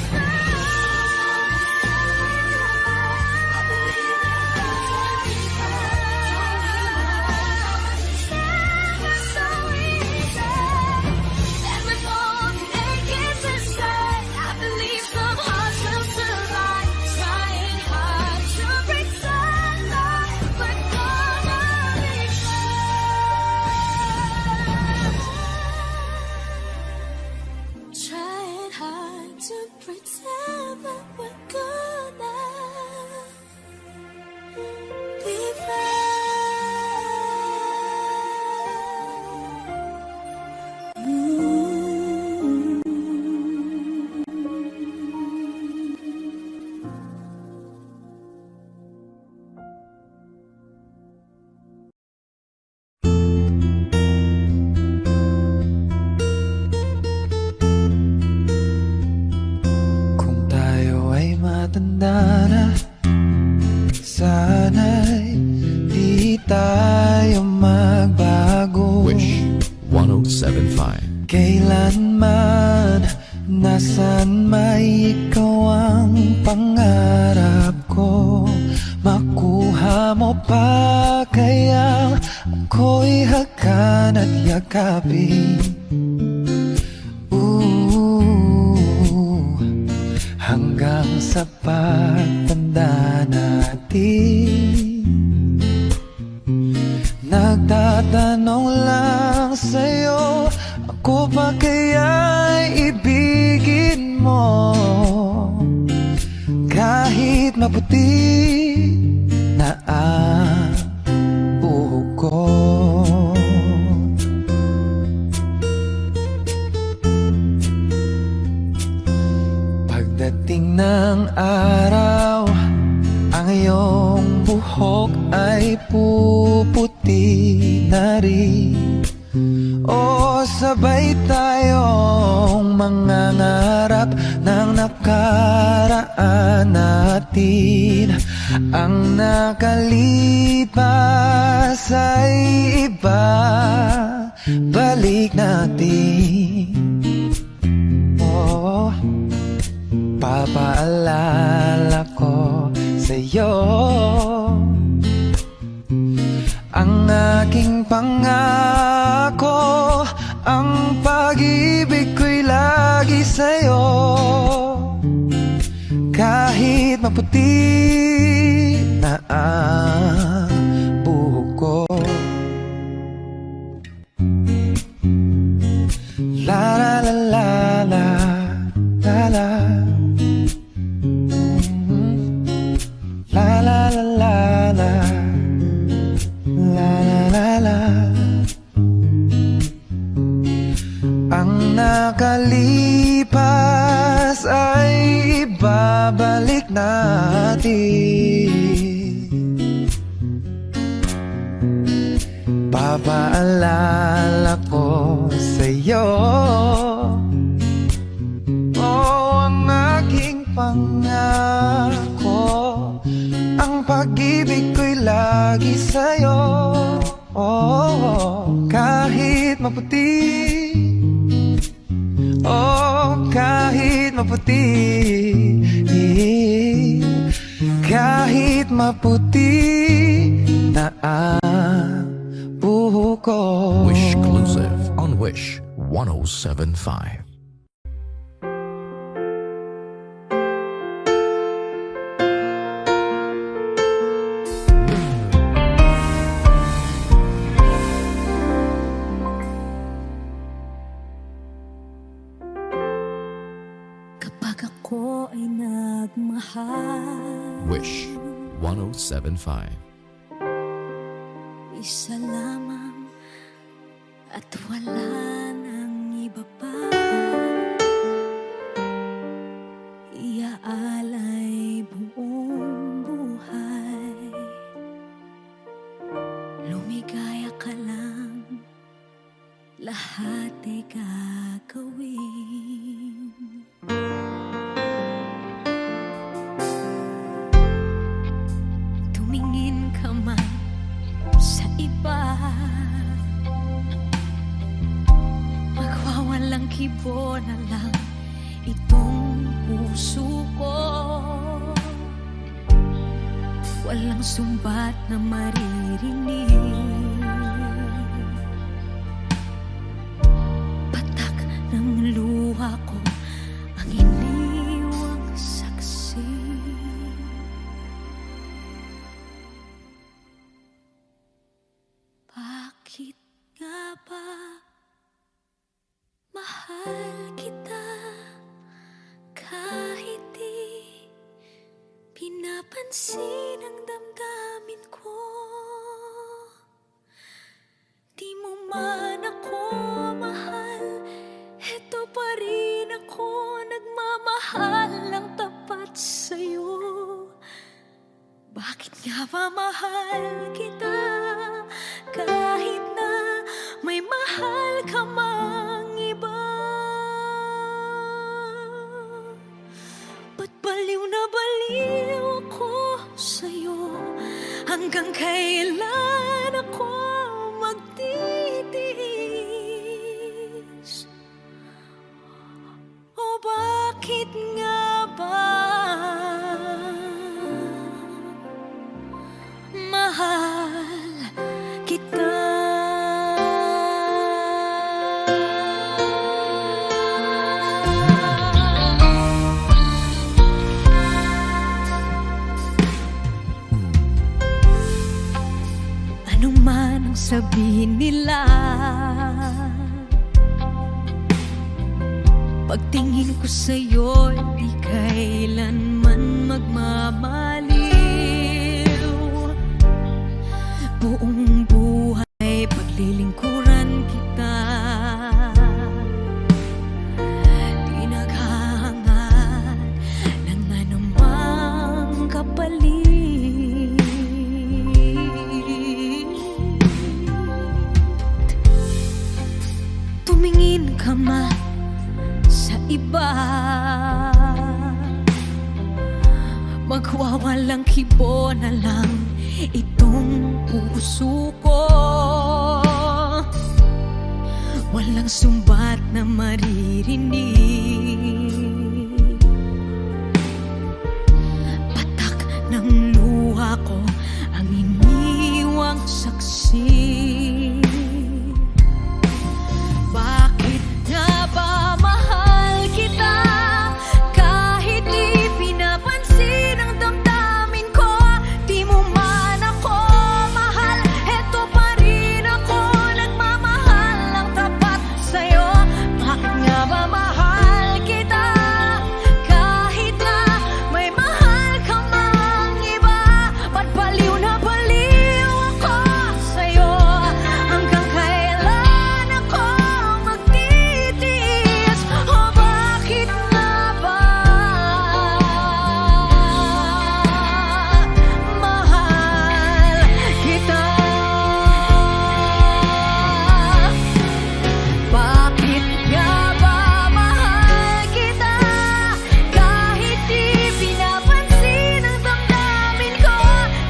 Trying hard to pretend that we're gonna be Kung tayo ay matanda na, sana'y di tayo magbago. Wish 1075. Kailanman, nasan may ikaw ang pangarap ko. Makuha mo pa kaya ako'y hakan at yakapin. Hanggang sa pagtanda natin, nagtatanong lang sa'yo, ako ba kaya'y ibigin mo? Kahit maputi na ang buhok ko. Pagdating ng araw, ang iyong buhok ay puputi na rin. Oh, sabay tayong mangangarap ng nakaraan natin. Ang nakalipas ay iba, balik natin. Oh, papaalala ko sa'yo ang aking pangako, ang pag-ibig ko'y lagi sa'yo. Kahit maputi na ang buhok ko. La la la la la la la. La la la la la. La la la la. Ang nakalipas ay ibabalik natin. Papaalala ko sa'yo, oh, ang aking pangako, ang pag-ibig ko'y lagi sa'yo. Oh, kahit maputi, oh, kahit maputi, kahit maputi na ang buhok ko. Wish Exclusive on Wish 107.5. Kapag ako ay nagmahal, Wish 107.5. isa lamang at wala nang iba pa. Iaalay buong buhay, lumigaya ka lang, lahat ay gagawin. Tumingin ka man sa iba, magwawalang kibo na lang itong puso ko. Walang sumbat na maririnig, patak ng luha ko ang iniwang saksi. Bakit nga ba mahal kita kahit di pinapansin ang damdamin ko? Di mo man ako mahal, eto pa rin ako nagmamahal ng tapat sa'yo. Bakit nga ba mahal kita kahit na may mahal ka mang iba? Ba't baliw na baliw ako sa'yo? Hanggang kailan ako magtitiis? O bakit nga ba mahal kita? Ano man ang sabihin nila, pagtingin ko sa'yo, di kailanman magmamaliw. Buong buhay paglilingkuran kita, di naghahangad ng anumang kapalit. tumingin ka man sa iba, magwawalang kibo na lang itong puso ko. Walang sumbat na maririnig, patak ng luha ko ang iniwang saksi. Bakit nga ba mahal kita kahit di pinapansin ang damdamin ko? Di mo man ako mahal, eto pa rin ako nagmamahal ng tapat sa'yo. Bakit nga ba mahal kita kahit na may mahal ka mang iba? Ba't baliw na baliw ako sa'yo? Hanggang kailan ako magtitiis? O bakit nga ba mahal kita? Bakit nga ba mahal kita kahit di pinapansin ang damdamin ko?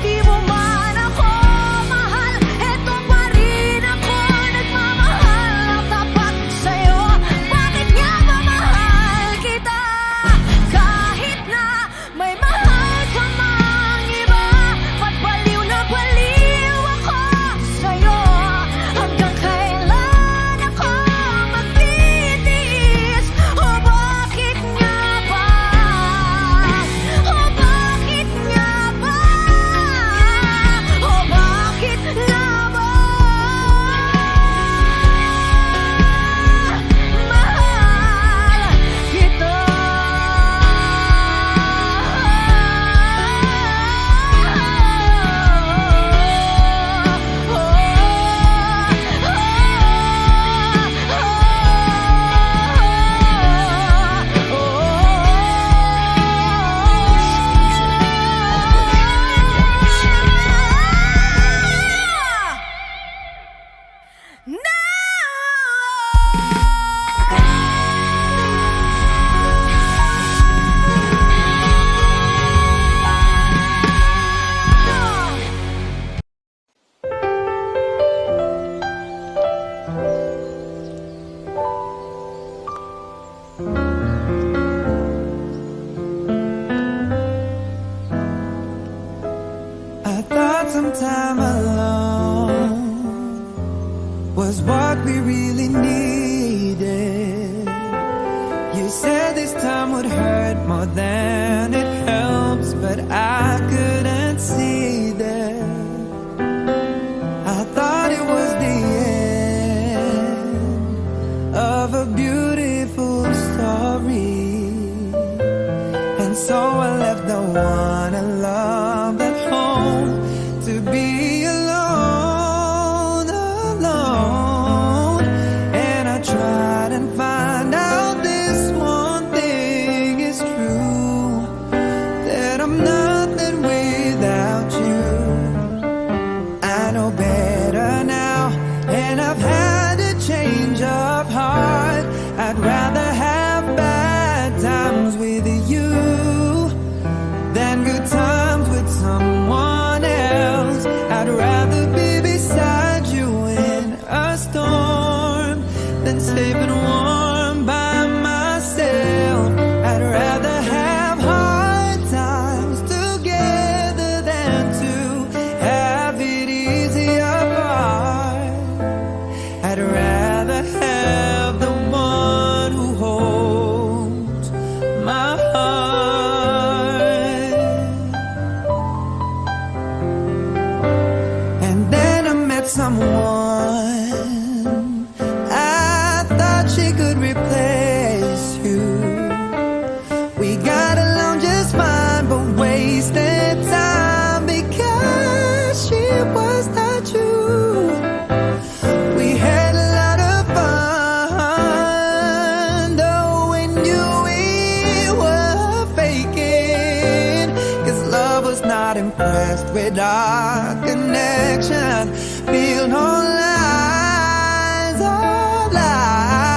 Di mo man ako mahal, eto pa rin ako nagmamahal ng tapat sa'yo. Bakit nga ba mahal kita kahit na may mahal ka mang iba? Ba't baliw na baliw ako sa'yo? Hanggang kailan ako magtitiis? O bakit nga ba? O bakit nga ba? O bakit nga ba? Mahal kita. I thought some time alone was what we really needed. You said this time would hurt more than it helps, but I couldn't see that. I thought it was the end of a beautiful story, and so I left the one I loved at home to be alone, alone. And I tried and find out this one thing is true, that I'm nothing without you. I know better now, and I've had a change of heart. I'd rather have bad times with you than good times with someone else. I'd rather be beside you in a storm than safe and warm by myself. I'd rather have hard times together than to have it easy apart. I'd rather have the one who holds my heart. And then I met someone I thought she could replace you. We got along just fine, but wasted time because she was not you. We had a lot of fun, though we knew we were faking, 'cause love was not impressed with our connection. Built on lies, oh lies.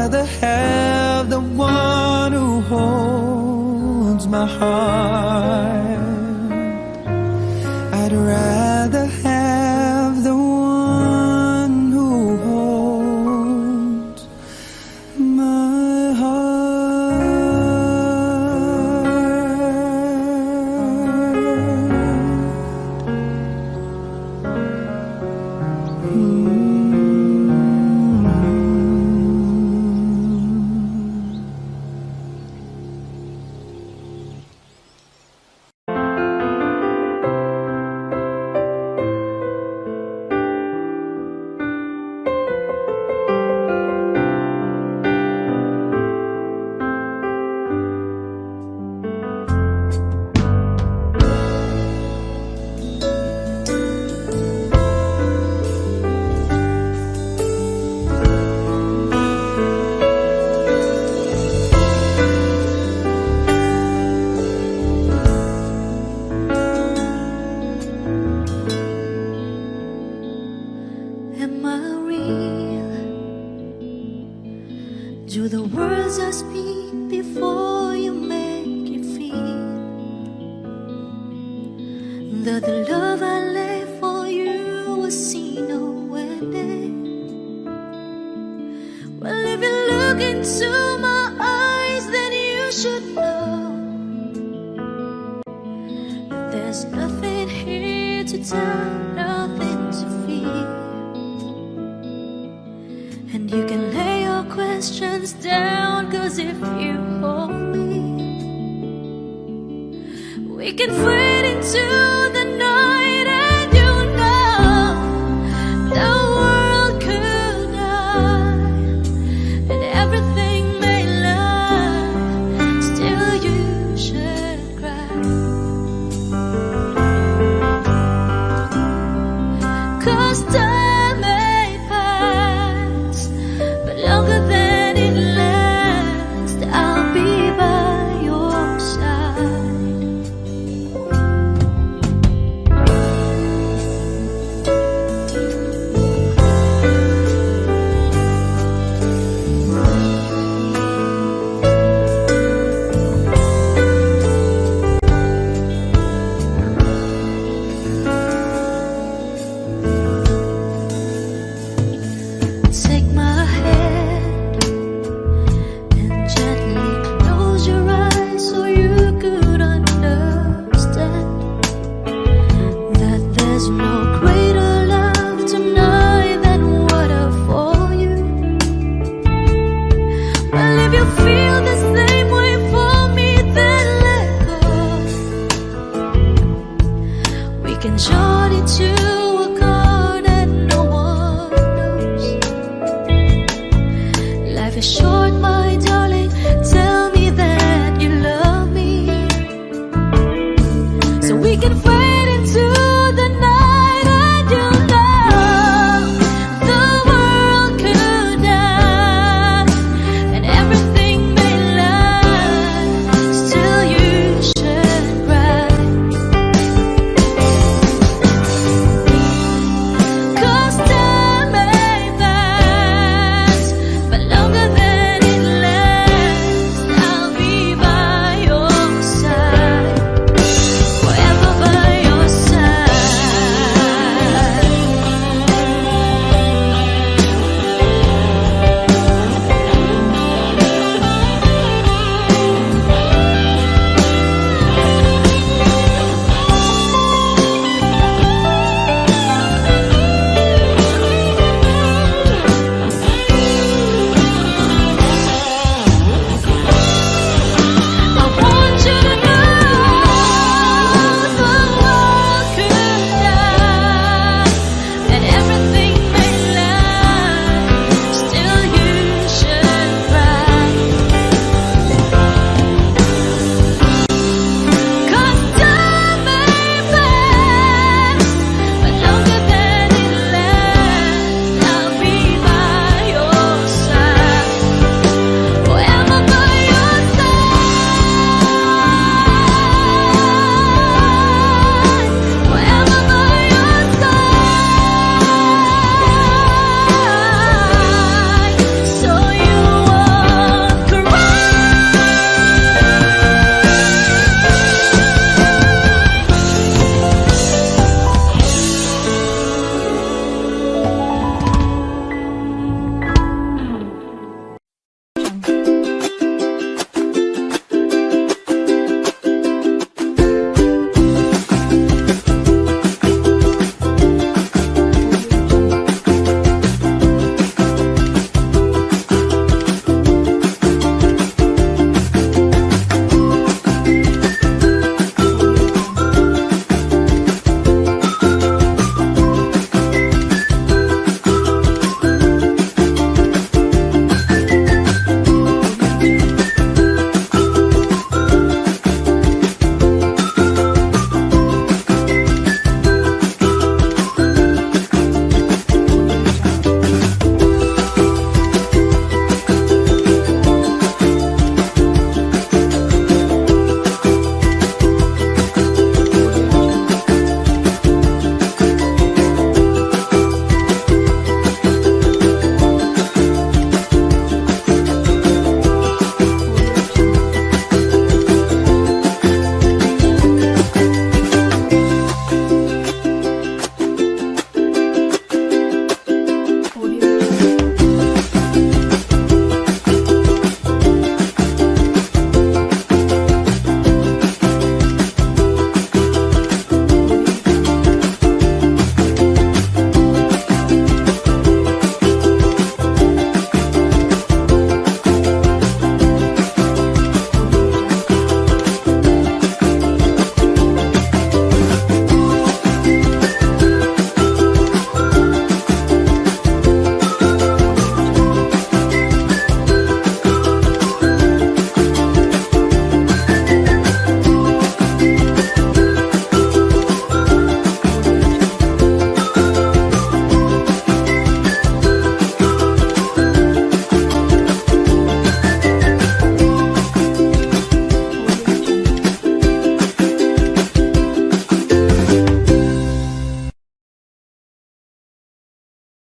rather have the one who holds my heart. I'd rather have the one who holds my heart. Am I real? Do the words I speak before you make you feel that the love I lay for you was seen nowhere there? Well, if you look into my eyes, then you should know that there's nothing here to tell, nothing to fear. And you can lay your questions down, 'cause if you hold me, we can fade into the night. And you know the world could die and everything may lie, still you should cry. 'Cause time may pass, but longer than it lasts, I'll be by your side. Take my hand and gently close your eyes so you could understand that there's no greater love tonight than what I for you. Well, if you feel the same way for me, then let go. We can journey to a chord and no one knows. Life is short, my darling.